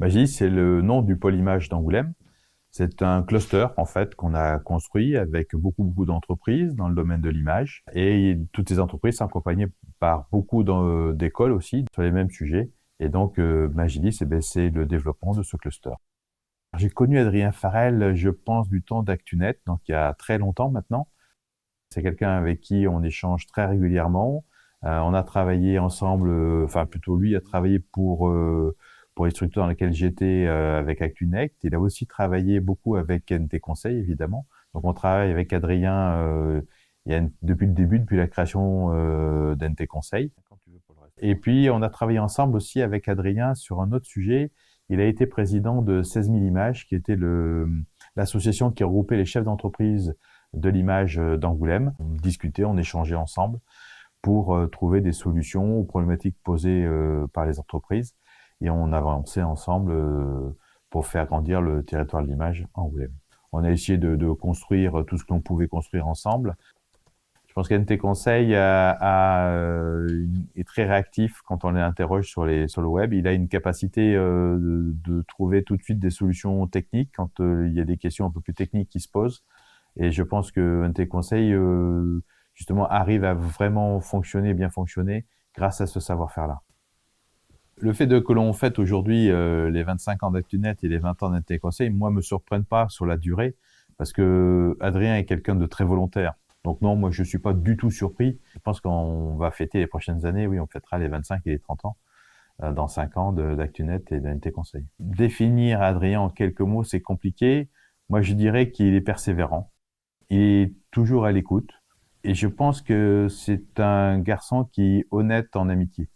Magis, c'est le nom du pôle image d'Angoulême. C'est un cluster en fait qu'on a construit avec beaucoup d'entreprises dans le domaine de l'image et toutes ces entreprises sont accompagnées par beaucoup d'écoles aussi sur les mêmes sujets. Et donc Magilis, c'est le développement de ce cluster. J'ai connu Adrien Farel, je pense, du temps d'Actunet, donc il y a très longtemps maintenant. C'est quelqu'un avec qui on échange très régulièrement. On a travaillé ensemble, enfin plutôt lui a travaillé pour les structures dans lesquelles j'étais avec ActuNect. Il a aussi travaillé beaucoup avec NT Conseil, évidemment. Donc on travaille avec Adrien depuis le début, depuis la création d'NT Conseil. Et puis on a travaillé ensemble aussi avec Adrien sur un autre sujet. Il a été président de 16 000 images, qui était l'association qui regroupait les chefs d'entreprise de l'image d'Angoulême. On discutait, on échangeait ensemble pour trouver des solutions aux problématiques posées par les entreprises. Et on avançait ensemble pour faire grandir le territoire de l'image Angoulême. On a essayé de construire tout ce que l'on pouvait construire ensemble. Je pense qu'NT Conseil est très réactif quand on les interroge sur le web. Il a une capacité de trouver tout de suite des solutions techniques quand il y a des questions un peu plus techniques qui se posent. Et je pense que NT Conseil, justement, arrive à vraiment fonctionner, bien fonctionner, grâce à ce savoir-faire-là. Le fait que l'on fête aujourd'hui les 25 ans d'ActuNet et les 20 ans d'NT Conseil, moi, me surprennent pas sur la durée, parce que Adrien est quelqu'un de très volontaire. Donc non, moi, je suis pas du tout surpris. Je pense qu'on va fêter les prochaines années, oui, on fêtera les 25 et les 30 ans dans 5 ans d'ActuNet et d'NT Conseil. Définir Adrien en quelques mots, c'est compliqué. Moi, je dirais qu'il est persévérant. Il est toujours à l'écoute. Et je pense que c'est un garçon qui est honnête en amitié.